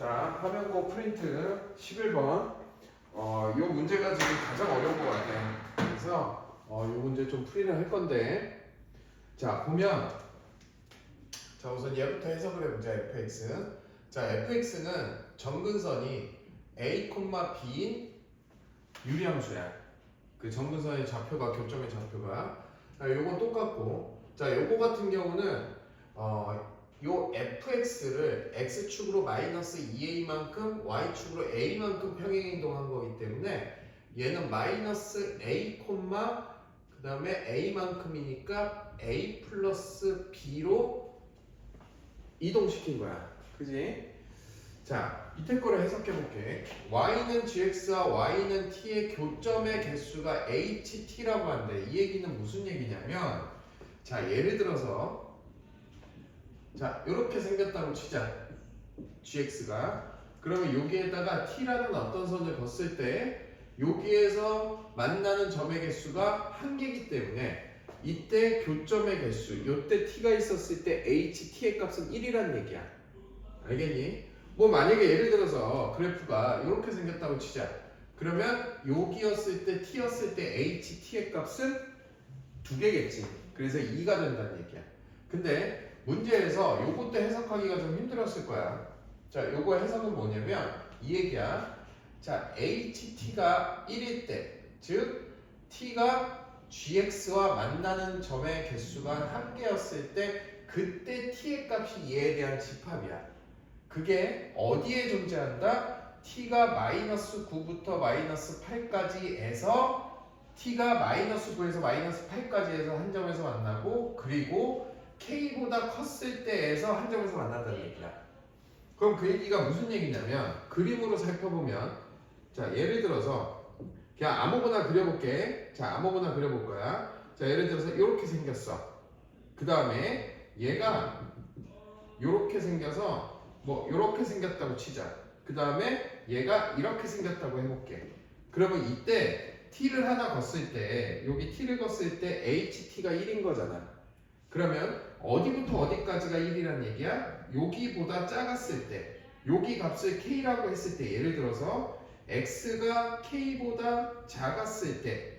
자, 화면고 프린트 11번. 요 문제가 지금 가장 어려운 것 같아요. 그래서 요 문제 좀 풀이를 할 건데, 자, 보면, 자, 우선 얘부터 해석을 해보자. fx. 자, fx는 점근선이 a, b인 유리함수야. 그 점근선의 좌표가, 교점의 좌표가. 자, 요건 똑같고, 자, 요거 같은 경우는 요 fx를 x축으로 마이너스 2a만큼 y축으로 a만큼 평행 이동한 거기 때문에 얘는 마이너스 a, 그 다음에 a만큼이니까 a 플러스 b로 이동시킨 거야. 그지? 자, 밑에 거를 해석해 볼게. y는 gx와 y는 t의 교점의 개수가 ht라고 한대. 이 얘기는 무슨 얘기냐면, 자, 예를 들어서 자, 이렇게 생겼다고 치자. gx가. 그러면 여기에다가 t라는 어떤 선을 걷을 때 여기에서 만나는 점의 개수가 한 개이기 때문에 이때 교점의 개수, 이때 t가 있었을 때 ht의 값은 1이라는 얘기야. 알겠니? 뭐 만약에 예를 들어서 그래프가 이렇게 생겼다고 치자. 그러면 여기였을 때 t였을 때 ht의 값은 2개겠지. 그래서 2가 된다는 얘기야. 근데 문제에서 요것도 해석하기가 좀 힘들었을 거야. 자, 요거 해석은 뭐냐면 이 얘기야. 자, ht가 1일 때, 즉 t가 gx와 만나는 점의 개수가 한 개였을 때 그때 t의 값이 얘에 대한 집합이야. 그게 어디에 존재한다? t가 마이너스 9부터 마이너스 8까지에서 t가 마이너스 9에서 마이너스 8까지에서 한 점에서 만나고, 그리고 k보다 컸을 때에서 한 점에서 만난다는 얘기야. 그럼 그 얘기가 무슨 얘기냐면, 그림으로 살펴보면, 자, 예를 들어서 그냥 아무거나 그려볼게. 자, 아무거나 그려볼 거야. 자, 예를 들어서 이렇게 생겼어. 그 다음에 얘가 이렇게 생겨서 뭐 이렇게 생겼다고 치자. 그 다음에 얘가 이렇게 생겼다고 해볼게. 그러면 이때 t를 하나 걷을 때, 여기 t를 걷을 때 ht가 1인 거잖아. 그러면 어디부터 어디까지가 1이란 얘기야? 여기보다 작았을 때, 여기 값을 k라고 했을 때, 예를 들어서 x가 k보다 작았을 때,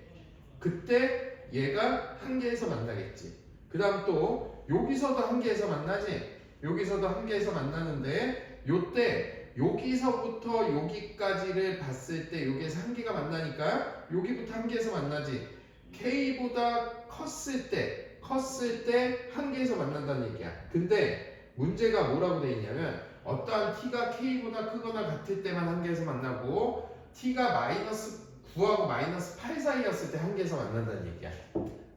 그때 얘가 한 개에서 만나겠지. 그 다음 또 여기서도 한 개에서 만나지. 여기서도 한 개에서 만나는데, 요때 여기서부터 여기까지를 봤을 때 여기에서 한 개가 만나니까 여기부터 한 개에서 만나지. k보다 컸을 때 한 개에서 만난다는 얘기야. 근데 문제가 뭐라고 돼 있냐면, 어떠한 t가 k보다 크거나 같을 때만 한 개에서 만나고, t가 마이너스 9하고 마이너스 8 사이였을 때 한 개에서 만난다는 얘기야.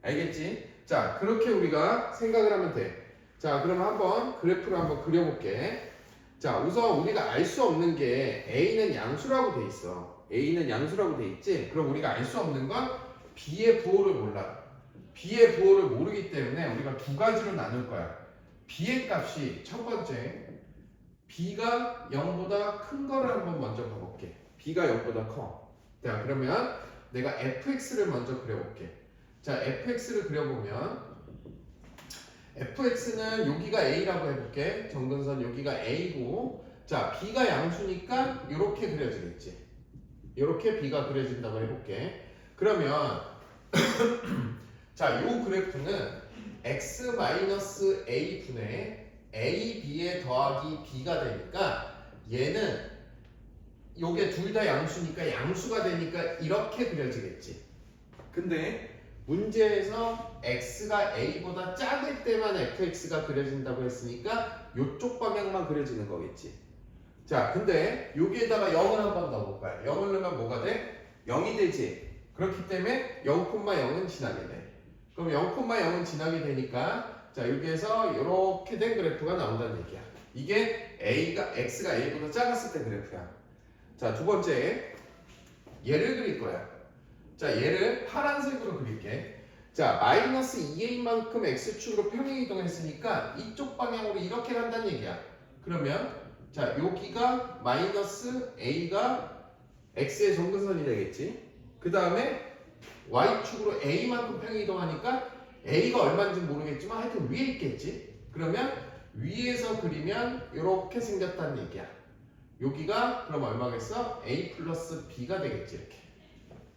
알겠지? 자, 그렇게 우리가 생각을 하면 돼. 자, 그러면 한번 그래프를 한번 그려볼게. 자, 우선 우리가 알 수 없는 게 a는 양수라고 돼 있어. a는 양수라고 돼 있지? 그럼 우리가 알 수 없는 건 b의 부호를 몰라. b의 부호를 모르기 때문에 우리가 두 가지로 나눌 거야. b의 값이 첫 번째, b가 0보다 큰 거를 한번 먼저 봐볼게. b가 0보다 커. 자, 그러면 내가 fx를 먼저 그려볼게. 자, fx를 그려보면 fx는 여기가 a라고 해볼게. 점근선 여기가 a고, 자, b가 양수니까 이렇게 그려지겠지. 이렇게 b가 그려진다고 해볼게. 그러면 자, 요 그래프는 x-a 분의 a, b에 더하기 b가 되니까 얘는 요게 둘 다 양수니까 양수가 되니까 이렇게 그려지겠지. 근데 문제에서 x가 a보다 작을 때만 fx가 그려진다고 했으니까 요쪽 방향만 그려지는 거겠지. 자, 근데 여기에다가 0을 한번 넣어볼 거야. 0을 넣으면 뭐가 돼? 0이 되지. 그렇기 때문에 0,0은 지나게 돼. 그럼 0,0은 지나게 되니까, 자, 여기에서 이렇게 된 그래프가 나온다는 얘기야. 이게 x가 a보다 작았을 때 그래프야. 자, 두 번째, 얘를 그릴 거야. 자, 얘를 파란색으로 그릴게. 자, 마이너스 2a만큼 x축으로 평행 이동했으니까 이쪽 방향으로 이렇게 간다는 얘기야. 그러면 자, 여기가 마이너스 a가 x의 점근선이 되겠지. 그 다음에 y축으로 a만큼 평행 이동하니까 a가 얼마인지 모르겠지만 하여튼 위에 있겠지. 그러면 위에서 그리면 이렇게 생겼다는 얘기야. 여기가 그럼 얼마겠어? A 플러스 B가 되겠지 이렇게.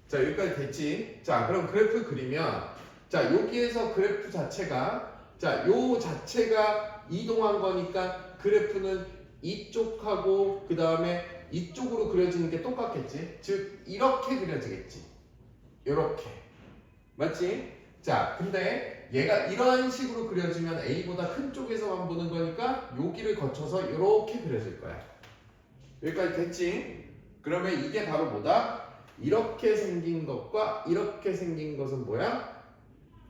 자 여기까지 됐지? 자 그럼 그래프 그리면 자 여기에서 그래프 자체가 요 자체가 이동한 거니까 그래프는 이쪽하고 그 다음에 이쪽으로 그려지는 게 똑같겠지? 즉 이렇게 그려지겠지. 요렇게 맞지? 자 근데 얘가 이런 식으로 그려지면 A보다 큰 쪽에서만 보는 거니까 여기를 거쳐서 이렇게 그려질 거야. 여기까지 됐지? 그러면 이게 바로 뭐다? 이렇게 생긴 것과 이렇게 생긴 것은 뭐야?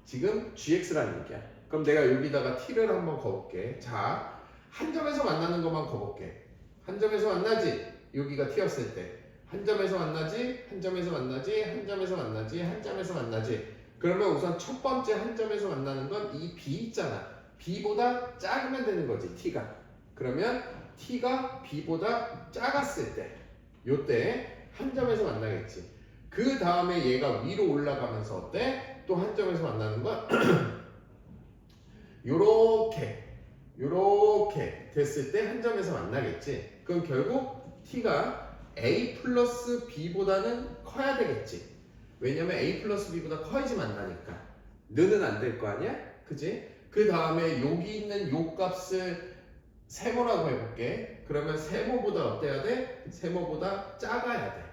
지금 GX라는 얘기야. 그럼 내가 여기다가 T를 한번 거볼게. 자, 한 점에서 만나는 것만 거볼게. 한 점에서 만나지? 여기가 T였을 때. 한 점에서 만나지? 한 점에서 만나지? 한 점에서 만나지? 한 점에서 만나지? 그러면 우선 첫 번째 한 점에서 만나는 건 이 B 있잖아. B보다 작으면 되는 거지, T가. 그러면 T가 B보다 작았을 때, 요때 한 점에서 만나겠지. 그 다음에 얘가 위로 올라가면서 어때? 또 한 점에서 만나는 건 요렇게 됐을 때 한 점에서 만나겠지. 그럼 결국 T가 A 플러스 B보다는 커야 되겠지. 왜냐면 A 플러스 B보다 커야지 만나니까. 느는 안 될 거 아니야? 그지? 그 다음에 여기 있는 요 값을 세모라고 해볼게. 그러면 세모보다 어때야 돼? 세모보다 작아야 돼.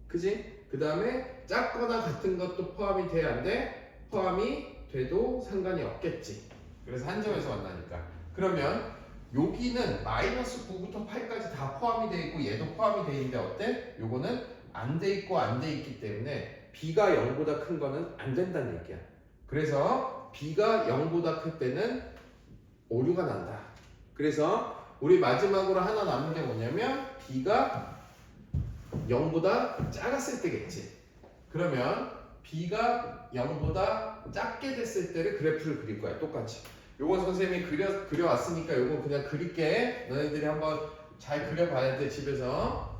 그지? 그 다음에 작거나 같은 것도 포함이 돼야 안 돼? 포함이 돼도 상관이 없겠지. 그래서 한 점에서 만나니까. 그러면 여기는 마이너스 9부터 8까지 다 포함이 돼 있고 얘도 포함이 돼 있는데 어때? 요거는 안 돼 있고 안 돼 있기 때문에 B가 0보다 큰 거는 안 된다는 얘기야. 그래서 B가 0보다 클 때는 오류가 난다. 그래서 우리 마지막으로 하나 남은 게 뭐냐면 B가 0보다 작았을 때겠지. 그러면 B가 0보다 작게 됐을 때를 그래프를 그릴 거야. 똑같이. 요건 선생님이 그려왔으니까 요건 그냥 그릴게. 너네들이 한번 잘 그려봐야 돼 집에서.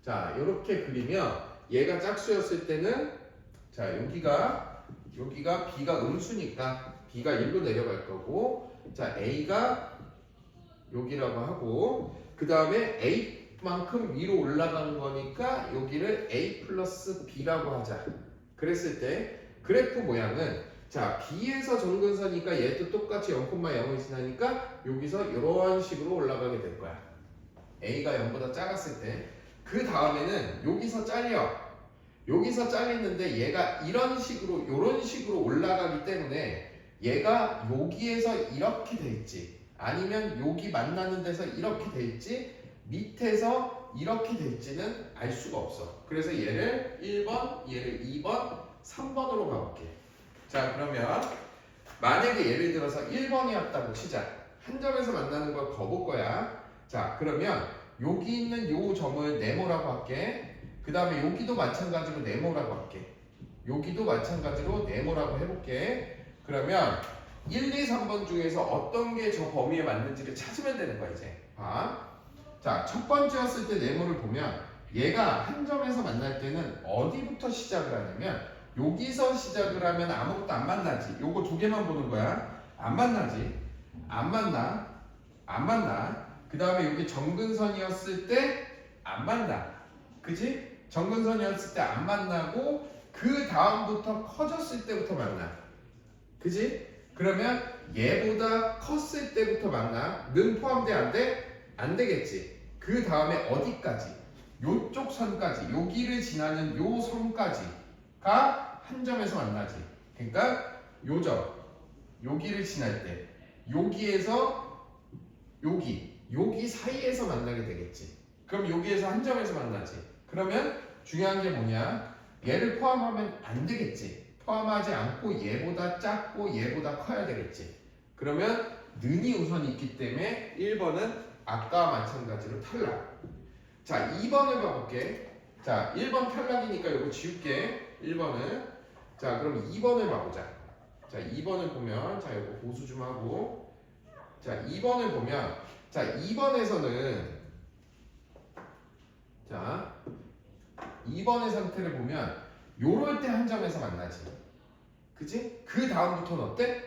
자 요렇게 그리면 얘가 짝수였을 때는 자 여기가 B가 음수니까 B가 1로 내려갈 거고 자 A가 여기라고 하고 그 다음에 A만큼 위로 올라간 거니까 여기를 A 플러스 B라고 하자. 그랬을 때 그래프 모양은 자 B에서 정근선이니까 얘도 똑같이 0,0을 지나니까 여기서 이런 식으로 올라가게 될 거야. A가 0보다 작았을 때 그 다음에는 여기서 잘리는데 얘가 이런 식으로 올라가기 때문에 얘가 여기에서 이렇게 돼 있지 아니면 여기 만나는 데서 이렇게 돼 있지 밑에서 이렇게 돼 있지는 알 수가 없어. 그래서 얘를 1번, 얘를 2번, 3번으로 가볼게. 자 그러면 만약에 예를 들어서 1번이었다고 치자. 한 점에서 만나는 걸 거볼 거야. 자 그러면 여기 있는 요 점을 네모라고 할게. 그 다음에 여기도 마찬가지로 네모라고 할게. 여기도 마찬가지로 네모라고 해볼게. 그러면 1, 2, 3번 중에서 어떤 게 저 범위에 맞는지를 찾으면 되는 거야 이제. 봐. 자, 첫 번째였을 때 네모를 보면 얘가 한 점에서 만날 때는 어디부터 시작을 하냐면 여기서 시작을 하면 아무것도 안 만나지. 요거 두 개만 보는 거야. 안 만나지. 안 만나. 그 다음에 여기 정근선이었을 때 안 만나. 그지? 정근선이었을 때 안 만나고 그 다음부터 커졌을 때부터 만나. 그지? 그러면 얘보다 컸을 때부터 만나. 는 포함돼 안 돼? 안 되겠지. 그 다음에 어디까지? 요쪽 선까지. 여기를 지나는 요 선까지가 한 점에서 만나지. 그러니까 요 점. 여기를 지날 때. 여기에서 여기 사이에서 만나게 되겠지. 그럼 여기에서 한 점에서 만나지. 그러면 중요한 게 뭐냐? 얘를 포함하면 안 되겠지. 포함하지 않고 얘보다 작고 얘보다 커야 되겠지. 그러면 는이 우선 있기 때문에 1번은 아까와 마찬가지로 탈락. 자 2번을 봐볼게. 자 1번 탈락이니까 이거 지울게. 1번을. 자 그럼 2번을 봐보자. 자 2번을 보면 자 이거 보수 좀 하고 자 2번을 보면 자 2번에서는 자 2번의 상태를 보면 요럴 때 한 점에서 만나지. 그치? 그 다음부터는 어때?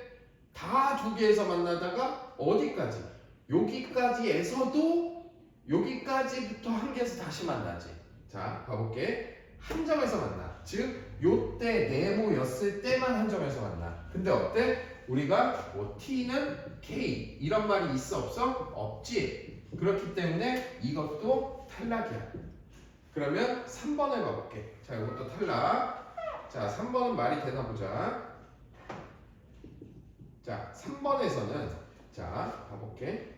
다 두 개에서 만나다가 어디까지? 여기까지에서도 여기까지부터 한 개에서 다시 만나지. 자, 봐볼게. 한 점에서 만나. 즉, 요때 네모였을 때만 한 점에서 만나. 근데 어때? 우리가 뭐 t는 k 이런 말이 있어 없어? 없지. 그렇기 때문에 이것도 탈락이야. 그러면 3번을 봐볼게. 자, 이것도 탈락. 자, 3번은 말이 되나 보자. 자, 3번에서는 자, 봐볼게.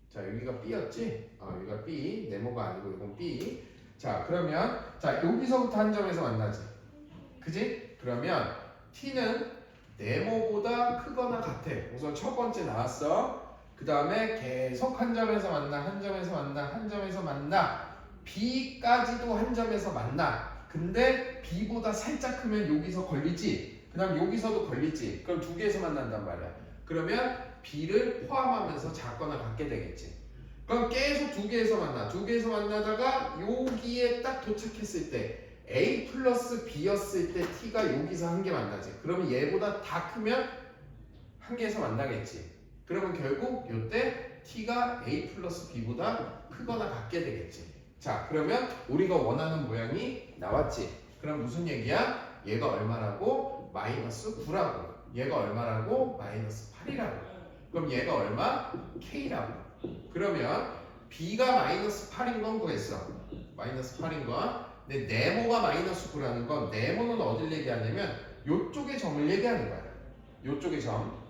자, 여기가 B였지? 여기가 B. 네모가 아니고 이건 B. 자, 그러면 자, 여기서부터 한 점에서 만나지. 그지? 그러면 T는 네모보다 크거나 같아. 우선 첫 번째 나왔어. 그 다음에 계속 한 점에서 만나, 한 점에서 만나, 한 점에서 만나. B까지도 한 점에서 만나. 근데 B보다 살짝 크면 여기서 걸리지. 그 다음 여기서도 걸리지. 그럼 두 개에서 만난단 말이야. 그러면 B를 포함하면서 작거나 같게 되겠지. 그럼 계속 두 개에서 만나. 두 개에서 만나다가 여기에 딱 도착했을 때 A 플러스 B였을 때 T가 여기서 한 개 만나지. 그러면 얘보다 다 크면 한 개에서 만나겠지. 그러면 결국 이때 T가 A 플러스 B보다 크거나 같게 되겠지. 자, 그러면 우리가 원하는 모양이 나왔지. 그럼 무슨 얘기야? 얘가 얼마라고? 마이너스 9라고. 얘가 얼마라고? 마이너스 8이라고. 그럼 얘가 얼마? K라고. 그러면 B가 마이너스 8인 건 구했어. 마이너스 8인 건. 근데 네모가 마이너스 9라는 건 네모는 어딜 얘기하냐면 요쪽의 점을 얘기하는 거야. 요쪽의 점.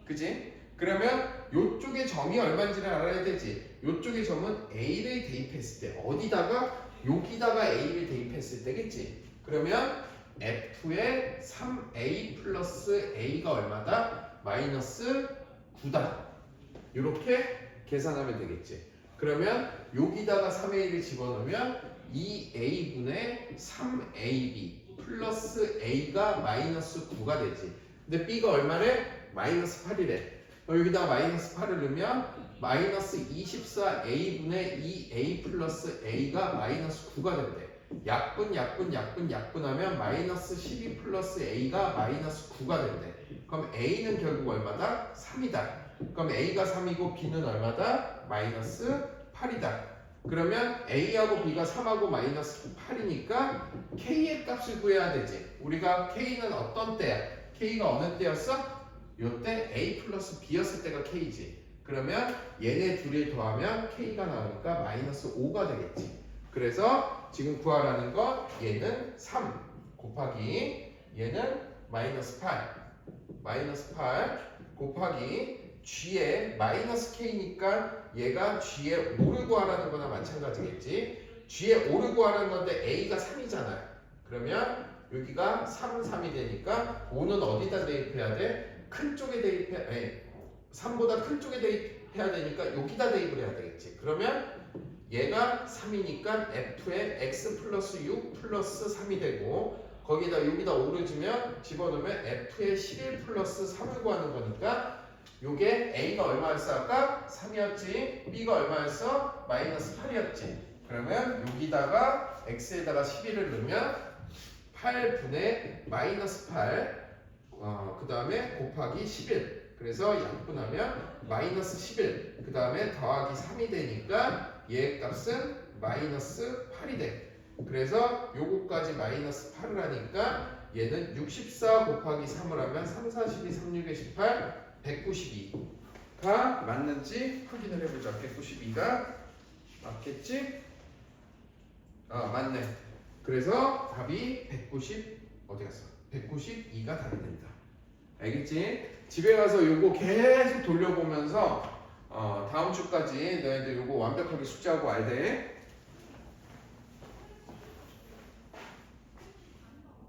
그지? 그러면 요쪽의 점이 얼마인지를 알아야 되지. 요쪽의 점은 A를 대입했을 때 어디다가? 여기다가 A를 대입했을 때겠지. 그러면 F의 3A 플러스 A가 얼마다? 마이너스 9다. 이렇게 계산하면 되겠지. 그러면 여기다가 3A를 집어넣으면 2A분의 3AB 플러스 A가 마이너스 9가 되지. 근데 B가 얼마래? 마이너스 8이래. 여기다가 마이너스 8을 넣으면 마이너스 24A분의 2A 플러스 A가 마이너스 9가 된대. 약분하면 마이너스 12 플러스 A가 마이너스 9가 된대. 그럼 A는 결국 얼마다? 3이다. 그럼 A가 3이고 B는 얼마다? 마이너스 8이다. 그러면 A하고 B가 3하고 마이너스 8이니까 K의 값을 구해야 되지. 우리가 K는 어떤 때야? K가 어느 때였어? 요때 A 플러스 B였을 때가 K지. 그러면 얘네 둘이 더하면 K가 나오니까 마이너스 5가 되겠지. 그래서 지금 구하라는 건 얘는 3 곱하기 얘는 마이너스 8 곱하기 G에 마이너스 K니까 얘가 G에 5를 구하라는 거나 마찬가지겠지. G에 5를 구하라는 건데 A가 3이잖아요. 그러면 여기가 3, 3이 되니까 5는 어디다 대입해야 돼? 큰 쪽에 대입해야 돼. 3보다 큰 쪽에 대입해야 되니까 여기다 대입을 해야 되겠지. 그러면 얘가 3이니까 F에 X 플러스 6 플러스 3이 되고 거기다 여기다 5를 주면 집어넣으면 F에 11 플러스 3을 구하는 거니까 요게 A가 얼마였어 아까? 3이었지. B가 얼마였어? 마이너스 8이었지. 그러면 여기다가 X에다가 11을 넣으면 8분의 마이너스 8 그 다음에 곱하기 11 그래서 약분하면 마이너스 11 그 다음에 더하기 3이 되니까 얘 값은 마이너스 8이 돼. 그래서 요거까지 마이너스 8을 하니까 얘는 64 곱하기 3을 하면 3, 4, 12, 3, 6에 18 192가 맞는지 확인을 해보자. 192가 맞겠지? 맞네. 그래서 답이 190 어디 갔어? 192가 답이 된다. 알겠지? 집에 가서 요거 계속 돌려보면서 다음 주까지 너희들 요거 완벽하게 숙제하고 와야 돼.